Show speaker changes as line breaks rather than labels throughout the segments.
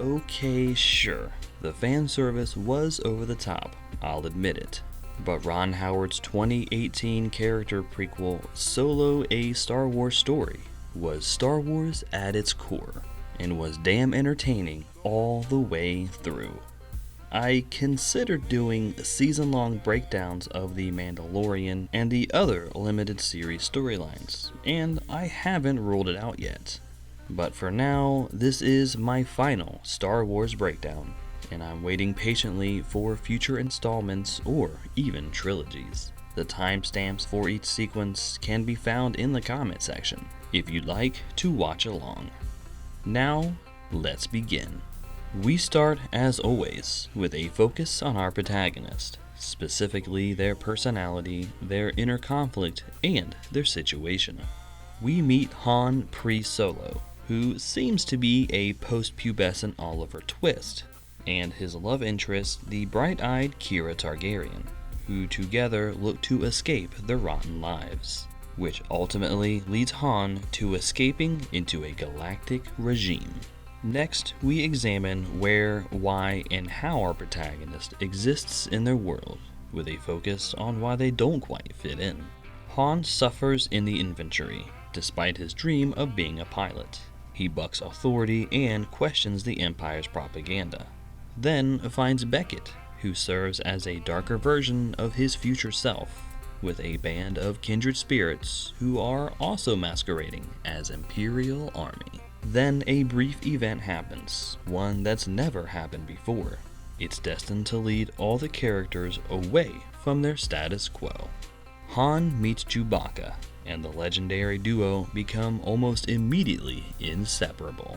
Okay, sure, the fan service was over the top, I'll admit it. But Ron Howard's 2018 character prequel, Solo: A Star Wars Story, was Star Wars at its core, and was damn entertaining all the way through. I considered doing season-long breakdowns of The Mandalorian and the other limited series storylines, and I haven't ruled it out yet. But for now, this is my final Star Wars breakdown, and I'm waiting patiently for future installments or even trilogies. The timestamps for each sequence can be found in the comment section if you'd like to watch along. Now, let's begin. We start, as always, with a focus on our protagonist, specifically their personality, their inner conflict, and their situation. We meet Han pre-Solo, who seems to be a post-pubescent Oliver Twist, and his love interest, the bright-eyed Kira Targaryen, who together look to escape their rotten lives, which ultimately leads Han to escaping into a galactic regime. Next, we examine where, why, and how our protagonist exists in their world, with a focus on why they don't quite fit in. Han suffers in the infantry, despite his dream of being a pilot. He bucks authority and questions the Empire's propaganda. Then finds Beckett, who serves as a darker version of his future self, with a band of kindred spirits who are also masquerading as Imperial Army. Then a brief event happens, one that's never happened before. It's destined to lead all the characters away from their status quo. Han meets Chewbacca, and the legendary duo become almost immediately inseparable.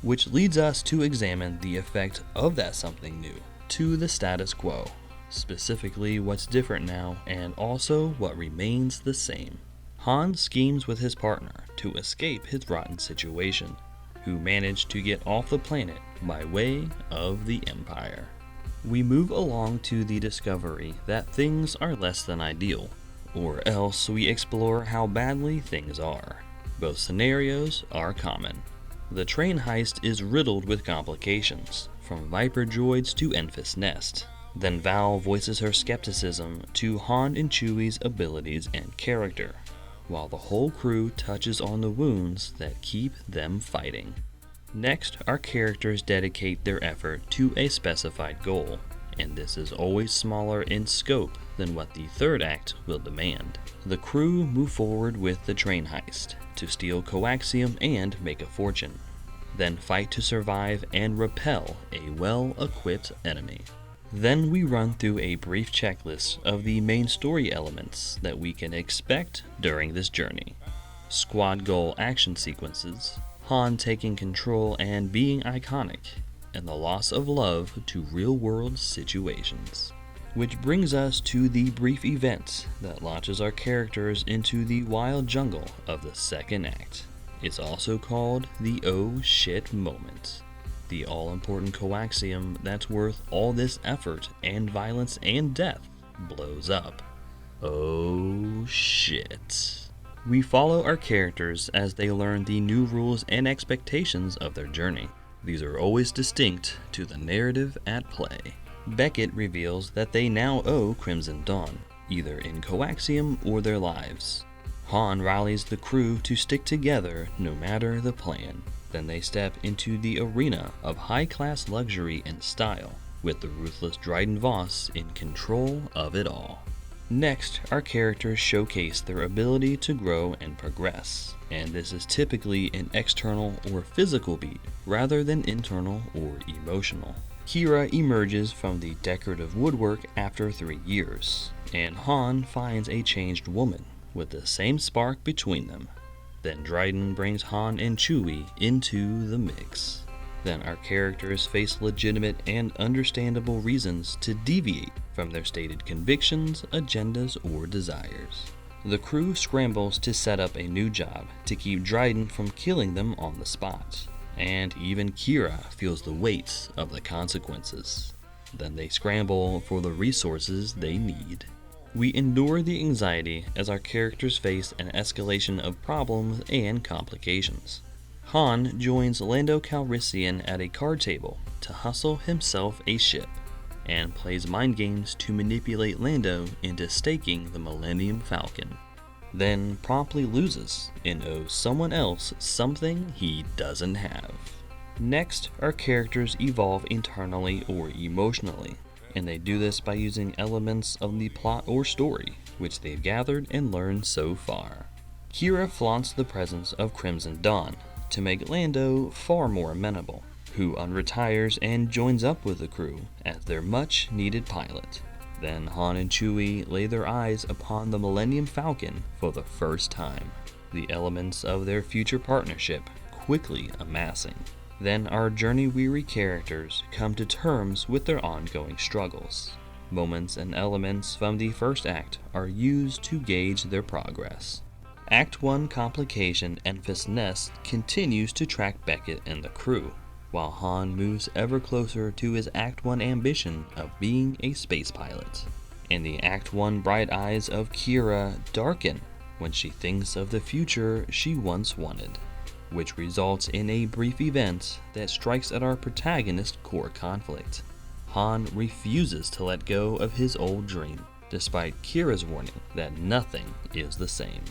Which leads us to examine the effect of that something new to the status quo, specifically what's different now and also what remains the same. Han schemes with his partner to escape his rotten situation, who managed to get off the planet by way of the Empire. We move along to the discovery that things are less than ideal, or else we explore how badly things are. Both scenarios are common. The train heist is riddled with complications, from Viper droids to Enfys Nest. Then Val voices her skepticism to Han and Chewie's abilities and character, while the whole crew touches on the wounds that keep them fighting. Next, our characters dedicate their effort to a specified goal, and this is always smaller in scope than what the third act will demand. The crew move forward with the train heist to steal coaxium and make a fortune, then fight to survive and repel a well-equipped enemy. Then we run through a brief checklist of the main story elements that we can expect during this journey. Squad goal action sequences, Han taking control and being iconic, and the loss of love to real-world situations. Which brings us to the brief event that launches our characters into the wild jungle of the second act. It's also called the oh shit moment. The all-important coaxium that's worth all this effort and violence and death blows up. Oh shit. We follow our characters as they learn the new rules and expectations of their journey. These are always distinct to the narrative at play. Beckett reveals that they now owe Crimson Dawn, either in coaxium or their lives. Han rallies the crew to stick together no matter the plan. Then they step into the arena of high-class luxury and style, with the ruthless Dryden Voss in control of it all. Next, our characters showcase their ability to grow and progress, and this is typically an external or physical beat, rather than internal or emotional. Kira emerges from the decorative woodwork after 3 years, and Han finds a changed woman, with the same spark between them. Then Dryden brings Han and Chewie into the mix. Then our characters face legitimate and understandable reasons to deviate from their stated convictions, agendas, or desires. The crew scrambles to set up a new job to keep Dryden from killing them on the spot, and even Kira feels the weight of the consequences. Then they scramble for the resources they need. We endure the anxiety as our characters face an escalation of problems and complications. Han joins Lando Calrissian at a card table to hustle himself a ship, and plays mind games to manipulate Lando into staking the Millennium Falcon, then promptly loses and owes someone else something he doesn't have. Next, our characters evolve internally or emotionally, and they do this by using elements of the plot or story which they've gathered and learned so far. Qi'ra flaunts the presence of Crimson Dawn to make Lando far more amenable, who unretires and joins up with the crew as their much-needed pilot. Then Han and Chewie lay their eyes upon the Millennium Falcon for the first time, the elements of their future partnership quickly amassing. Then our journey-weary characters come to terms with their ongoing struggles. Moments and elements from the first act are used to gauge their progress. Act 1 complication Enfys Nest continues to track Beckett and the crew, while Han moves ever closer to his Act 1 ambition of being a space pilot. And the Act 1 bright eyes of Qi'ra darken when she thinks of the future she once wanted, which results in a brief event that strikes at our protagonist's core conflict. Han refuses to let go of his old dream, despite Kira's warning that nothing is the same.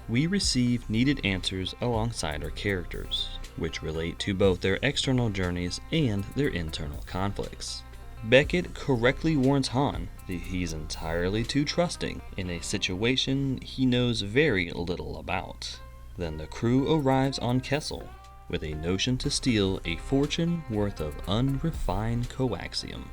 We receive needed answers alongside our characters, which relate to both their external journeys and their internal conflicts. Beckett correctly warns Han that he's entirely too trusting in a situation he knows very little about. Then the crew arrives on Kessel with a notion to steal a fortune worth of unrefined coaxium.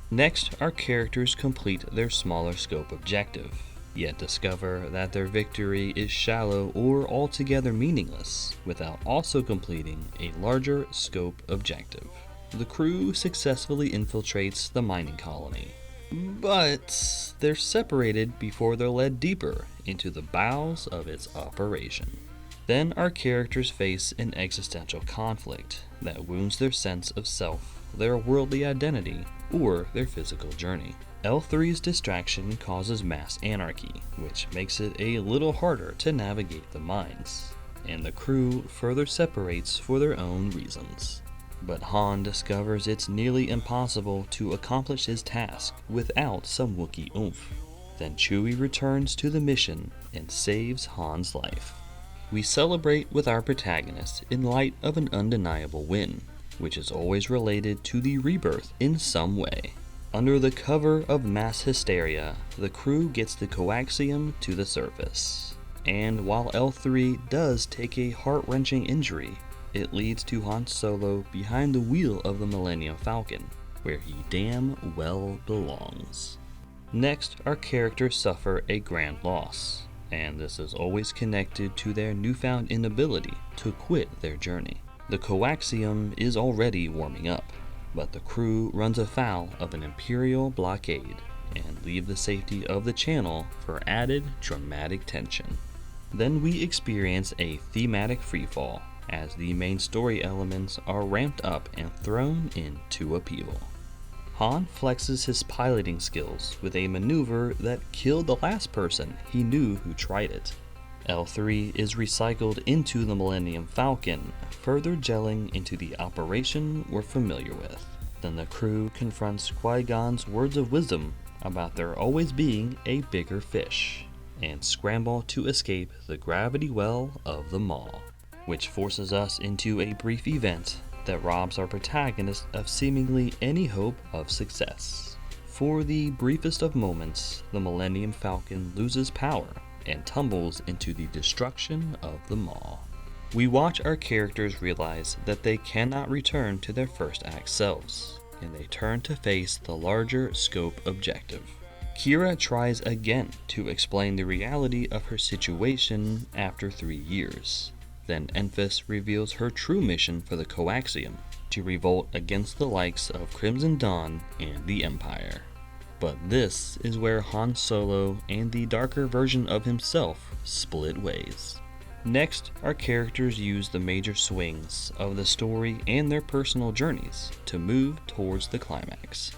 Next, our characters complete their smaller scope objective, yet discover that their victory is shallow or altogether meaningless without also completing a larger scope objective. The crew successfully infiltrates the mining colony, but they're separated before they're led deeper into the bowels of its operation. Then our characters face an existential conflict that wounds their sense of self, their worldly identity, or their physical journey. L3's distraction causes mass anarchy, which makes it a little harder to navigate the mines, and the crew further separates for their own reasons. But Han discovers it's nearly impossible to accomplish his task without some Wookiee oomph. Then Chewie returns to the mission and saves Han's life. We celebrate with our protagonist in light of an undeniable win, which is always related to the rebirth in some way. Under the cover of mass hysteria, the crew gets the coaxium to the surface. And while L3 does take a heart-wrenching injury, it leads to Han Solo behind the wheel of the Millennium Falcon, where he damn well belongs. Next, our characters suffer a grand loss, and this is always connected to their newfound inability to quit their journey. The coaxium is already warming up, but the crew runs afoul of an Imperial blockade and leave the safety of the channel for added dramatic tension. Then we experience a thematic freefall as the main story elements are ramped up and thrown into upheaval. Han flexes his piloting skills with a maneuver that killed the last person he knew who tried it. L3 is recycled into the Millennium Falcon, further gelling into the operation we're familiar with. Then the crew confronts Qui-Gon's words of wisdom about there always being a bigger fish, and scramble to escape the gravity well of the Maw, which forces us into a brief event that robs our protagonist of seemingly any hope of success. For the briefest of moments, the Millennium Falcon loses power and tumbles into the destruction of the Maw. We watch our characters realize that they cannot return to their first act selves, and they turn to face the larger scope objective. Qi'ra tries again to explain the reality of her situation after 3 years. Then Enfys reveals her true mission for the coaxium, to revolt against the likes of Crimson Dawn and the Empire. But this is where Han Solo and the darker version of himself split ways. Next, our characters use the major swings of the story and their personal journeys to move towards the climax.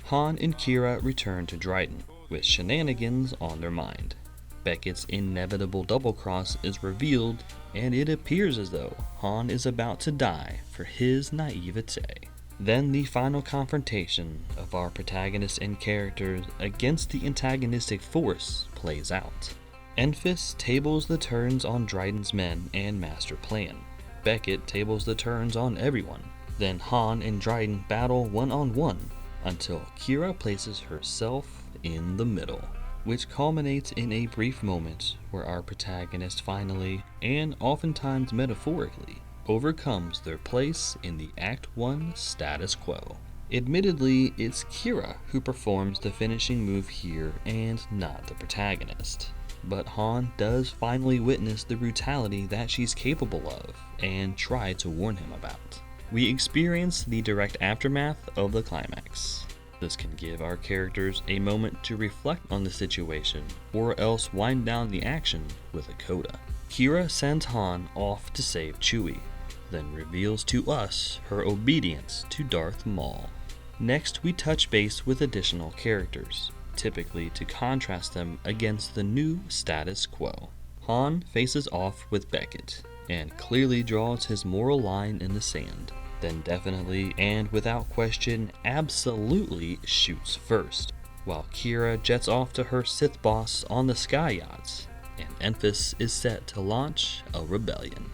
Han and Qi'ra return to Dryden, with shenanigans on their mind. Beckett's inevitable double cross is revealed, and it appears as though Han is about to die for his naivete. Then the final confrontation of our protagonists and characters against the antagonistic force plays out. Enfys tables the turns on Dryden's men and master plan. Beckett tables the turns on everyone. Then Han and Dryden battle one-on-one until Kira places herself in the middle, which culminates in a brief moment where our protagonist finally, and oftentimes metaphorically, overcomes their place in the Act 1 status quo. Admittedly, it's Kira who performs the finishing move here and not the protagonist. But Han does finally witness the brutality that she's capable of and try to warn him about. We experience the direct aftermath of the climax. This can give our characters a moment to reflect on the situation or else wind down the action with a coda. Kira sends Han off to save Chewie, then reveals to us her obedience to Darth Maul. Next, we touch base with additional characters, typically to contrast them against the new status quo. Han faces off with Beckett, and clearly draws his moral line in the sand, then definitely and without question absolutely shoots first, while Kira jets off to her Sith boss on the sky yachts, and Enfys is set to launch a rebellion.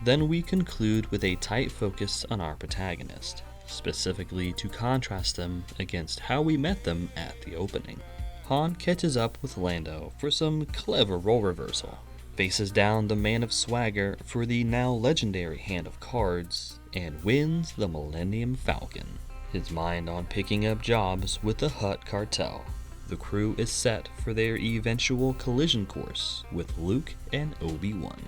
Then we conclude with a tight focus on our protagonist, specifically to contrast them against how we met them at the opening. Han catches up with Lando for some clever role reversal, faces down the man of swagger for the now legendary hand of cards, and wins the Millennium Falcon, his mind on picking up jobs with the Hutt cartel. The crew is set for their eventual collision course with Luke and Obi-Wan.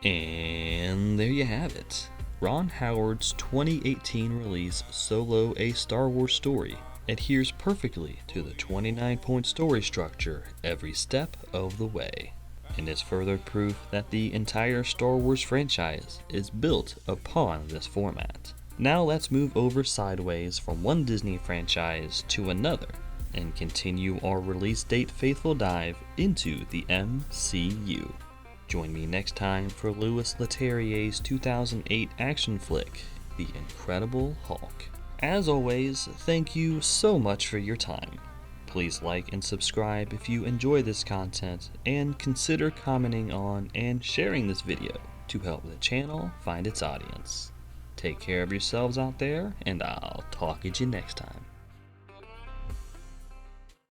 And there you have it. Ron Howard's 2018 release Solo: A Star Wars Story adheres perfectly to the 29-point story structure every step of the way, and is further proof that the entire Star Wars franchise is built upon this format. Now let's move over sideways from one Disney franchise to another and continue our release date faithful dive into the MCU. Join me next time for Louis Leterrier's 2008 action flick, The Incredible Hulk. As always, thank you so much for your time. Please like and subscribe if you enjoy this content, and consider commenting on and sharing this video to help the channel find its audience. Take care of yourselves out there, and I'll talk at you next time.